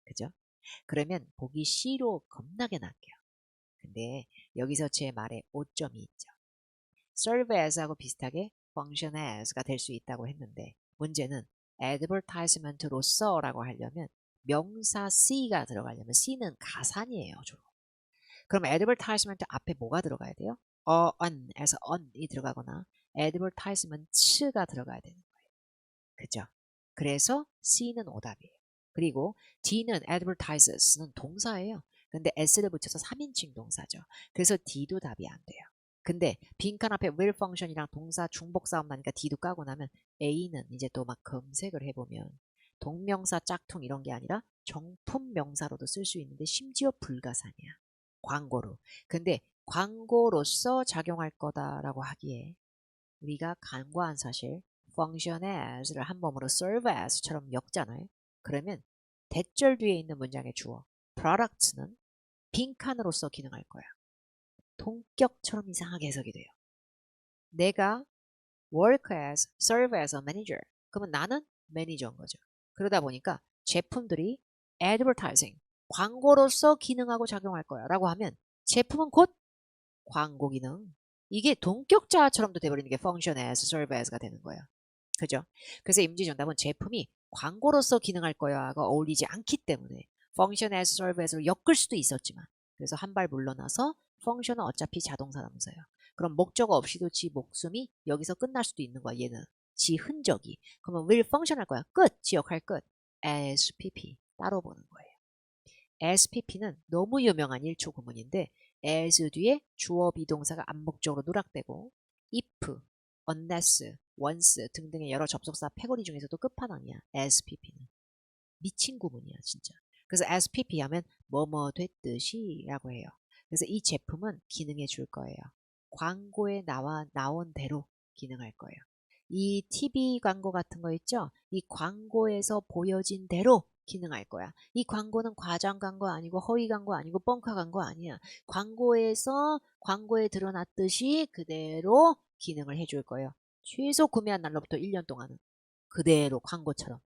그죠? 그러면 보기 C로 겁나게 낫게요. 근데 여기서 제 말에 오점이 있죠. serve as하고 비슷하게 function as가 될 수 있다고 했는데 문제는 advertisement로서라고 하려면 명사 C가 들어가려면 C는 가산이에요, 주로. 그럼 advertisement 앞에 뭐가 들어가야 돼요? on에서 on이 들어가거나 advertisement가 들어가야 되는 거예요. 그죠? 그래서 C는 오답이에요. 그리고 D는 advertises는 동사예요. 근데 s를 붙여서 3인칭 동사죠. 그래서 D도 답이 안 돼요. 근데 빈칸 앞에 will function이랑 동사 중복 싸움 나니까 D도 까고 나면 A는 이제 또 막 검색을 해보면 동명사 짝퉁 이런 게 아니라 정품 명사로도 쓸 수 있는데 심지어 불가산이야. 광고로. 근데 광고로서 작용할 거다라고 하기에 우리가 간과한 사실 function as를 한 몸으로 serve as처럼 엮잖아요. 그러면 대절 뒤에 있는 문장의 주어 products는 빈칸으로서 기능할 거야. 동격처럼 이상하게 해석이 돼요. 내가 work as, serve as a manager. 그러면 나는 매니저인 거죠. 그러다 보니까 제품들이 advertising, 광고로서 기능하고 작용할 거야 라고 하면 제품은 곧 광고 기능. 이게 동격자처럼도 돼버리는 게 function as, serve as가 되는 거야. 그죠? 그래서 임시정답은 제품이 광고로서 기능할 거야가 어울리지 않기 때문에 function as, serve as로 엮을 수도 있었지만 그래서 한 발 물러나서 function은 어차피 자동사라면서요. 그럼 목적 없이도 지 목숨이 여기서 끝날 수도 있는 거야. 얘는 지 흔적이. 그러면 will function 할 거야. 끝. 지 역할 끝. SPP 따로 보는 거예요. SPP는 너무 유명한 1초 구문인데 as 뒤에 주어 비동사가 암묵적으로 누락되고 if, unless, once 등등의 여러 접속사 패거리 중에서도 끝판왕이야. SPP는. 미친 구문이야 진짜. 그래서 SPP 하면 뭐뭐 됐듯이 라고 해요. 그래서 이 제품은 기능해 줄 거예요. 광고에 나온 대로 기능할 거예요. 이 TV 광고 같은 거 있죠? 이 광고에서 보여진 대로 기능할 거야. 이 광고는 과장 광고 아니고 허위 광고 아니고 뻥카 광고 아니야. 광고에서 광고에 드러났듯이 그대로 기능을 해줄 거예요. 최소 구매한 날로부터 1년 동안은 그대로 광고처럼.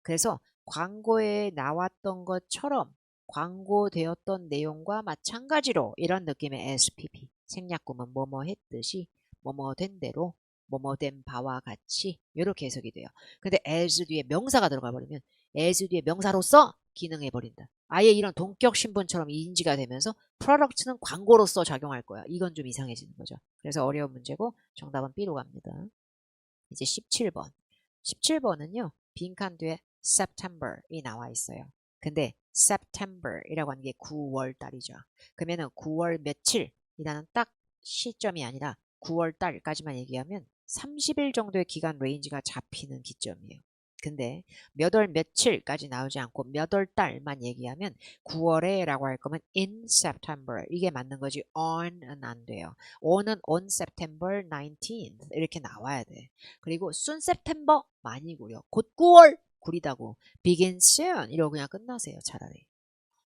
그래서 광고에 나왔던 것처럼 광고되었던 내용과 마찬가지로 이런 느낌의 SPP. 생략구문 뭐뭐 했듯이 뭐뭐 된 대로 뭐뭐 된 바와 같이 이렇게 해석이 돼요. 근데 as 뒤에 명사가 들어가 버리면 as 뒤에 명사로서 기능해 버린다. 아예 이런 동격 신분처럼 인지가 되면서 프로덕트는 광고로서 작용할 거야. 이건 좀 이상해지는 거죠. 그래서 어려운 문제고 정답은 B로 갑니다. 이제 17번. 17번은요. 빈칸 뒤에 September이 나와 있어요. 근데 September이라고 하는 게 9월 달이죠. 그러면은 9월 며칠이라는 딱 시점이 아니라 9월 달까지만 얘기하면 30일 정도의 기간 레인지가 잡히는 기점이에요. 근데 몇 월 며칠까지 나오지 않고 몇 월 달만 얘기하면 9월에 라고 할 거면 in September 이게 맞는 거지 on은 안 돼요. on은 on September 19th 이렇게 나와야 돼. 그리고 soon September 많이 구려. 곧 9월 구리다고. begin soon 이러고 그냥 끝나세요 차라리.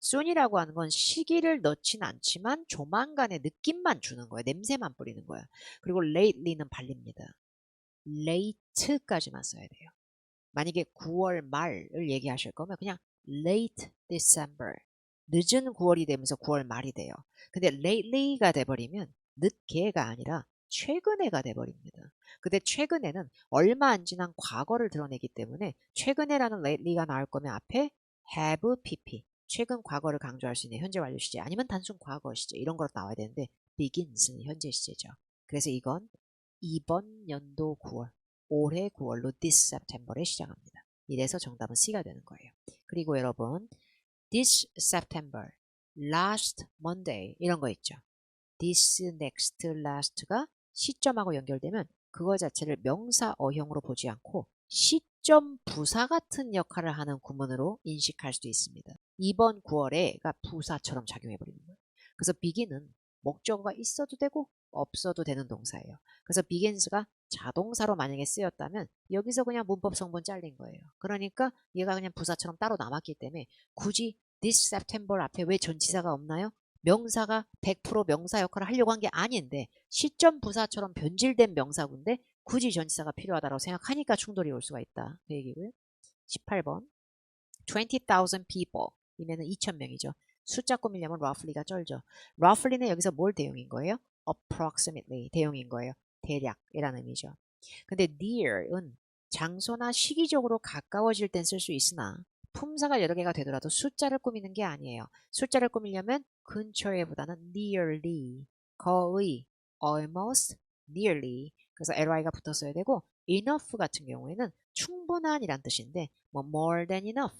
soon이라고 하는 건 시기를 넣진 않지만 조만간의 느낌만 주는 거야. 냄새만 뿌리는 거야. 그리고 lately는 발립니다. late까지만 써야 돼요. 만약에 9월 말을 얘기하실 거면 그냥 late December 늦은 9월이 되면서 9월 말이 돼요. 근데 lately가 돼버리면 늦게가 아니라 최근에가 돼버립니다. 근데 최근에는 얼마 안 지난 과거를 드러내기 때문에 최근에라는 lately가 나올 거면 앞에 have pp 최근 과거를 강조할 수 있는 현재 완료 시제 아니면 단순 과거 시제 이런 거로 나와야 되는데 begins는 현재 시제죠. 그래서 이건 이번 연도 9월 올해 9월로 this September에 시작합니다. 이래서 정답은 C가 되는 거예요. 그리고 여러분 this September, last Monday 이런 거 있죠. this, next, last가 시점하고 연결되면 그거 자체를 명사 어형으로 보지 않고 시점 부사 같은 역할을 하는 구문으로 인식할 수도 있습니다. 이번 9월에가 부사처럼 작용해버리는 거예요. 그래서 begin은 목적어가 있어도 되고 없어도 되는 동사예요. 그래서 begins가 자동사로 만약에 쓰였다면 여기서 그냥 문법 성분 잘린 거예요. 그러니까 얘가 그냥 부사처럼 따로 남았기 때문에 굳이 this September 앞에 왜 전치사가 없나요? 명사가 100% 명사 역할을 하려고 한 게 아닌데 시점 부사처럼 변질된 명사군데 굳이 전치사가 필요하다고 생각하니까 충돌이 올 수가 있다. 그 얘기고요. 18번 20,000 people 이면은 2,000명이죠. 숫자 꾸미려면 roughly가 쩔죠. roughly는 여기서 뭘 대용인 거예요? approximately 대용인 거예요. 대략이라는 의미죠. 근데 near은 장소나 시기적으로 가까워질 땐 쓸 수 있으나 품사가 여러 개가 되더라도 숫자를 꾸미는 게 아니에요. 숫자를 꾸미려면 근처에보다는 nearly, 거의, almost, nearly. 그래서 ly가 붙었어야 되고 enough 같은 경우에는 충분한이란 뜻인데 뭐 more than enough,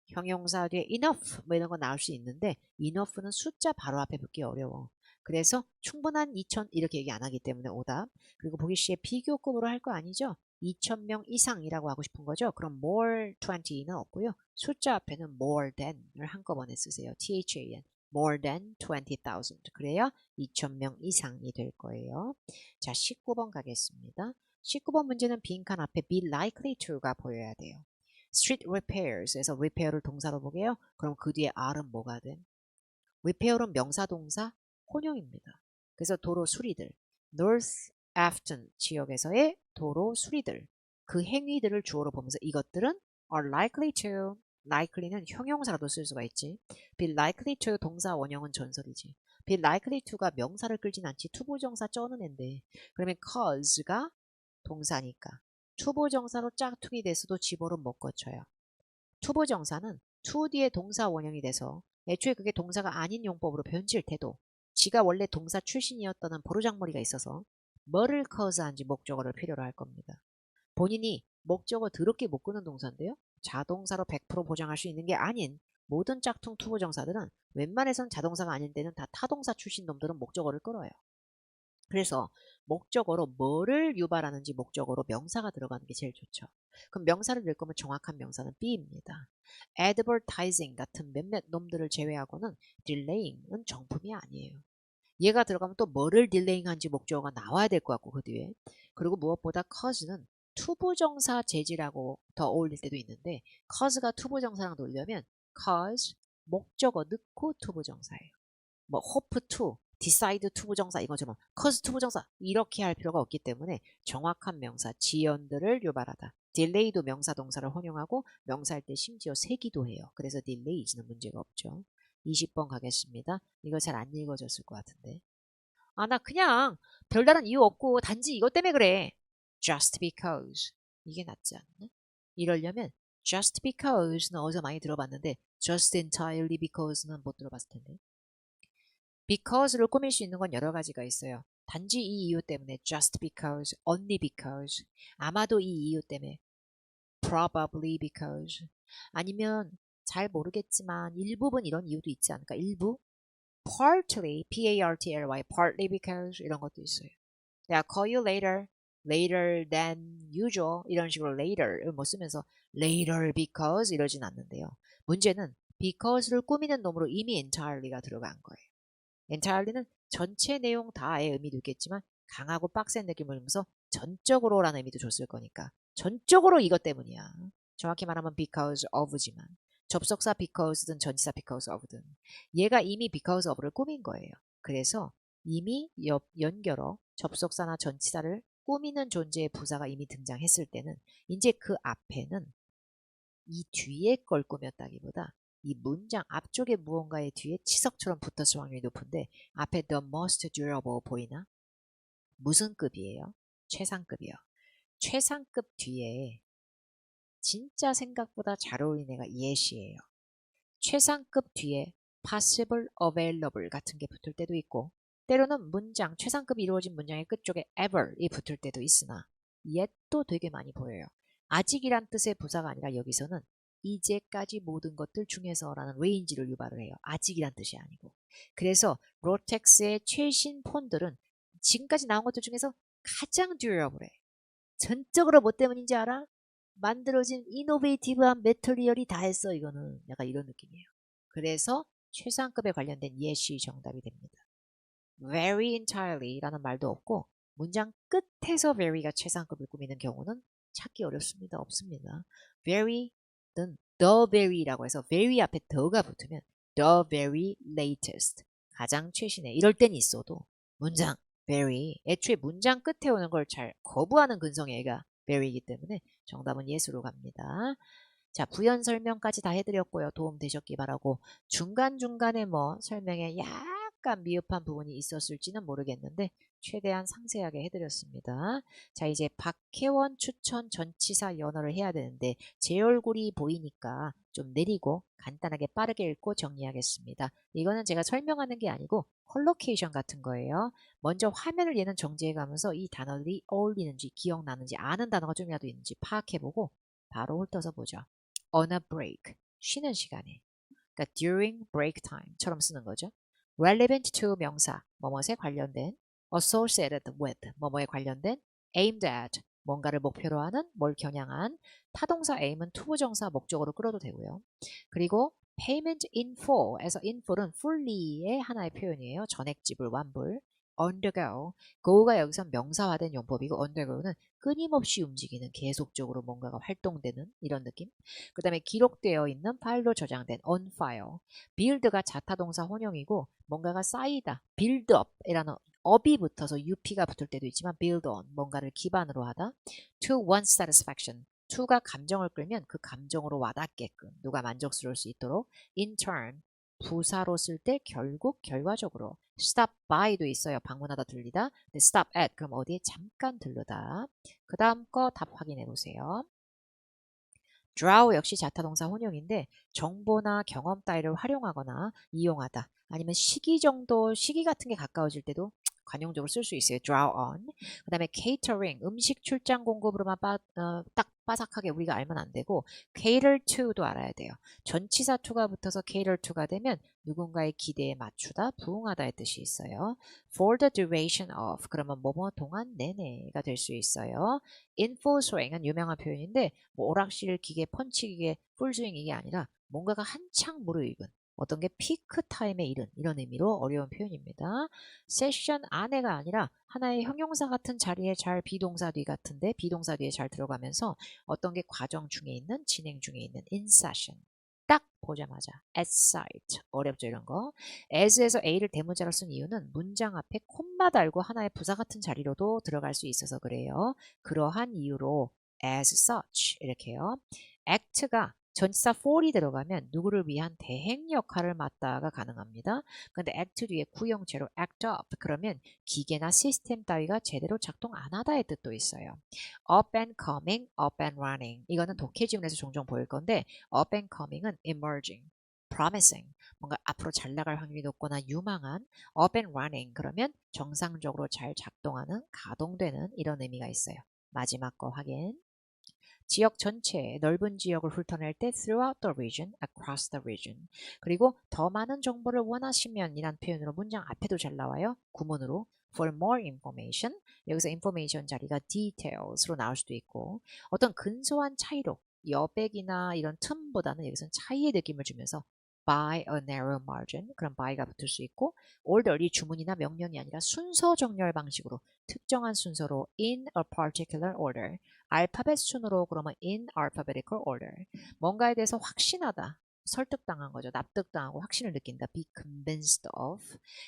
형용사 뒤에 enough 뭐 이런 거 나올 수 있는데 enough는 숫자 바로 앞에 붙기 어려워. 그래서 충분한 2,000 이렇게 얘기 안 하기 때문에 오답. 그리고 보기 씨에 비교급으로 할 거 아니죠? 2,000명 이상이라고 하고 싶은 거죠. 그럼 more 20는 없고요. 숫자 앞에는 more than을 한꺼번에 쓰세요. THAN. more than 20,000. 그래야 2,000명 이상이 될 거예요. 자, 19번 가겠습니다. 19번 문제는 빈칸 앞에 be likely to가 보여야 돼요. street repairs에서 repair를 동사로 보게요. 그럼 그 뒤에 R은 뭐가 돼? repair은 명사 동사 혼용입니다. 그래서 도로 수리들, North Afton 지역에서의 도로 수리들, 그 행위들을 주어로 보면서 이것들은 are likely to, likely는 형용사로도 쓸 수가 있지. be likely to 동사 원형은 전설이지. be likely to가 명사를 끌진 않지. 투부정사 쩌는 앤데. 그러면 cause가 동사니까 투부정사로 짝퉁이 됐어도 집어를 못 거쳐요. 투부정사는 to 뒤에 동사 원형이 돼서 애초에 그게 동사가 아닌 용법으로 변질 돼도 지가 원래 동사 출신이었다는 버르장머리가 있어서 뭐를 cause한지 목적어를 필요로 할 겁니다. 본인이 목적어 더럽게 못 끄는 동사인데요. 자동사로 100% 보장할 수 있는 게 아닌 모든 짝퉁 투부정사들은 웬만해선 자동사가 아닌 때는 다 타동사 출신 놈들은 목적어를 끌어요. 그래서 목적어로 뭐를 유발하는지 목적어로 명사가 들어가는 게 제일 좋죠. 그럼 명사를 넣을 거면 정확한 명사는 B입니다. advertising 같은 몇몇 놈들을 제외하고는 delaying은 정품이 아니에요. 얘가 들어가면 또 뭐를 딜레잉한지 목적어가 나와야 될 것 같고 그 뒤에. 그리고 무엇보다 cause는 투부정사 재질하고 더 어울릴 때도 있는데 cause가 투부정사랑 놀려면 cause 목적어 넣고 투부정사예요. 뭐 hope to, decide to 부정사 이것처럼 cause to 부정사 이렇게 할 필요가 없기 때문에 정확한 명사 지연들을 유발하다. delay도 명사 동사를 혼용하고 명사할 때 심지어 세기도 해요. 그래서 delays는 문제가 없죠. 20번 가겠습니다. 이거 잘 안 읽어졌을 것 같은데. 아, 나 그냥 별다른 이유 없고 단지 이것 때문에 그래. just because. 이게 낫지 않나? 이러려면 just because는 어디서 많이 들어봤는데 just entirely because는 못 들어봤을 텐데. because를 꾸밀 수 있는 건 여러 가지가 있어요. 단지 이 이유 때문에 just because, only because, 아마도 이 이유 때문에 probably because, 아니면 잘 모르겠지만 일부분 이런 이유도 있지 않을까? 일부 partly, p-a-r-t-l-y, partly because 이런 것도 있어요. 내가 call you later, later than usual 이런 식으로 later을 못 쓰면서 later because 이러진 않는데요. 문제는 because를 꾸미는 놈으로 이미 entirely가 들어간 거예요. entirely는 전체 내용 다의 의미도 있겠지만 강하고 빡센 느낌을 주면서 전적으로라는 의미도 줬을 거니까 전적으로 이것 때문이야. 정확히 말하면 because of지만 접속사 because든 전치사 because of든 얘가 이미 because of를 꾸민 거예요. 그래서 이미 연결어 접속사나 전치사를 꾸미는 존재의 부사가 이미 등장했을 때는 이제 그 앞에는 이 뒤에 걸 꾸몄다기보다 이 문장 앞쪽에 무언가의 뒤에 치석처럼 붙었을 확률이 높은데 앞에 the most durable 보이나? 무슨 급이에요? 최상급이요. 최상급 뒤에 진짜 생각보다 잘 어울리는 애가 yes이에요. 최상급 뒤에 possible, available 같은 게 붙을 때도 있고 때로는 문장, 최상급이 이루어진 문장의 끝쪽에 ever이 붙을 때도 있으나 yet도 되게 많이 보여요. 아직이란 뜻의 부사가 아니라 여기서는 이제까지 모든 것들 중에서라는 레인지를 유발을 해요. 아직이란 뜻이 아니고. 그래서 로텍스의 최신 폰들은 지금까지 나온 것들 중에서 가장 듀러블해. 전적으로 뭐 때문인지 알아? 만들어진 이노베이티브한 매터리얼이 다 했어. 이거는 약간 이런 느낌이에요. 그래서 최상급에 관련된 예시 정답이 됩니다. very entirely 라는 말도 없고 문장 끝에서 very가 최상급을 꾸미는 경우는 찾기 어렵습니다. 없습니다. very는 the very라고 해서 very 앞에 the가 붙으면 the very latest 가장 최신의 이럴 땐 있어도 문장 very 애초에 문장 끝에 오는 걸 잘 거부하는 근성의 애가 very이기 때문에 정답은 예수로 갑니다. 자, 부연 설명까지 다 해드렸고요. 도움 되셨기 바라고 중간중간에 뭐 설명에 약간 미흡한 부분이 있었을지는 모르겠는데 최대한 상세하게 해드렸습니다. 자, 이제 박혜원 추천 전치사 연어를 해야 되는데 제 얼굴이 보이니까 좀 느리고 간단하게 빠르게 읽고 정리하겠습니다. 이거는 제가 설명하는 게 아니고 컬로케이션 같은 거예요. 먼저 화면을 얘는 정지해 가면서 이 단어들이 어울리는지 기억나는지 아는 단어가 좀이라도 있는지 파악해보고 바로 훑어서 보죠. On a break, 쉬는 시간에. 그러니까 during break time처럼 쓰는 거죠. relevant to 명사, 뭐뭐에 관련된, associated with, 뭐뭐에 관련된, aimed at, 뭔가를 목표로 하는, 뭘 겨냥한, 타동사 aim은 투부정사 목적으로 끌어도 되고요. 그리고 payment in full에서 in full은 fully의 하나의 표현이에요. 전액 지불, 완불. undergo, go가 여기서 명사화된 용법이고 undergo는 끊임없이 움직이는 계속적으로 뭔가가 활동되는 이런 느낌. 그 다음에 기록되어 있는 파일로 저장된 on file. build가 자타동사 혼용이고 뭔가가 쌓이다. build up이라는 up이 붙어서 up가 붙을 때도 있지만 build on 뭔가를 기반으로 하다. to one's satisfaction. to가 감정을 끌면 그 감정으로 와닿게끔 누가 만족스러울 수 있도록 in turn 부사로 쓸 때 결국 결과적으로 stop by도 있어요. 방문하다 들리다. 근데 stop at 그럼 어디에 잠깐 들르다. 그 다음 거 답 확인해 보세요. draw 역시 자타동사 혼용인데 정보나 경험 따위를 활용하거나 이용하다 아니면 시기 정도 시기 같은 게 가까워질 때도 관용적으로 쓸 수 있어요. draw on. 그 다음에 catering 음식 출장 공급으로만 딱 빠삭하게 우리가 알면 안 되고 cater to도 알아야 돼요. 전치사 to가 붙어서 cater to가 되면 누군가의 기대에 맞추다 부응하다의 뜻이 있어요. for the duration of 그러면 뭐뭐 동안 내내가 될 수 있어요. in full swing은 유명한 표현인데 뭐 오락실 기계, 펀치기계, 풀스윙 이게 아니라 뭔가가 한창 무르익은 어떤 게 피크 타임에 이른 이런 의미로 어려운 표현입니다. 세션 안에가 아니라 하나의 형용사 같은 자리에 잘 비동사 뒤 같은데 비동사 뒤에 잘 들어가면서 어떤 게 과정 중에 있는 진행 중에 있는 in session 딱 보자마자 at sight 어렵죠 이런 거. as에서 a를 대문자로 쓴 이유는 문장 앞에 콤마 달고 하나의 부사 같은 자리로도 들어갈 수 있어서 그래요. 그러한 이유로 as such 이렇게요. act가 전치사 for이 들어가면 누구를 위한 대행 역할을 맡다가 가능합니다. 근데 act 뒤에 구형체로 act up 그러면 기계나 시스템 따위가 제대로 작동 안 하다의 뜻도 있어요. up and coming, up and running 이거는 독해 지문에서 종종 보일 건데 up and coming은 emerging, promising 뭔가 앞으로 잘 나갈 확률이 높거나 유망한 up and running 그러면 정상적으로 잘 작동하는 가동되는 이런 의미가 있어요. 마지막 거 확인. 지역 전체의 넓은 지역을 훑어낼 때 throughout the region, across the region. 그리고 더 많은 정보를 원하시면 이란 표현으로 문장 앞에도 잘 나와요. 구문으로 for more information. 여기서 information 자리가 details로 나올 수도 있고 어떤 근소한 차이로 여백이나 이런 틈보다는 여기서는 차이의 느낌을 주면서 by a narrow margin 그럼 by가 붙을 수 있고 order이 주문이나 명령이 아니라 순서 정렬 방식으로 특정한 순서로 in a particular order 알파벳 순으로 그러면 in alphabetical order. 뭔가에 대해서 확신하다. 설득당한 거죠. 납득당하고 확신을 느낀다. be convinced of.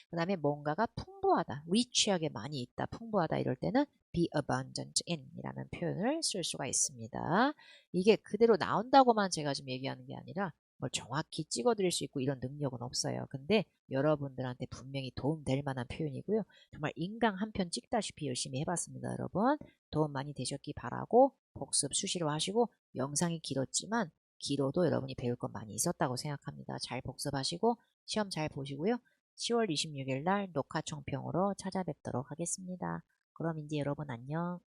그 다음에 뭔가가 풍부하다. 리치하게 많이 있다. 풍부하다 이럴 때는 be abundant in 이라는 표현을 쓸 수가 있습니다. 이게 그대로 나온다고만 제가 지금 얘기하는 게 아니라 뭘 정확히 찍어드릴 수 있고 이런 능력은 없어요. 근데 여러분들한테 분명히 도움될 만한 표현이고요. 정말 인강 한 편 찍다시피 열심히 해봤습니다. 여러분. 도움 많이 되셨기 바라고 복습 수시로 하시고 영상이 길었지만 길어도 여러분이 배울 것 많이 있었다고 생각합니다. 잘 복습하시고 시험 잘 보시고요. 10월 26일 날 녹화 총평으로 찾아뵙도록 하겠습니다. 그럼 이제 여러분 안녕.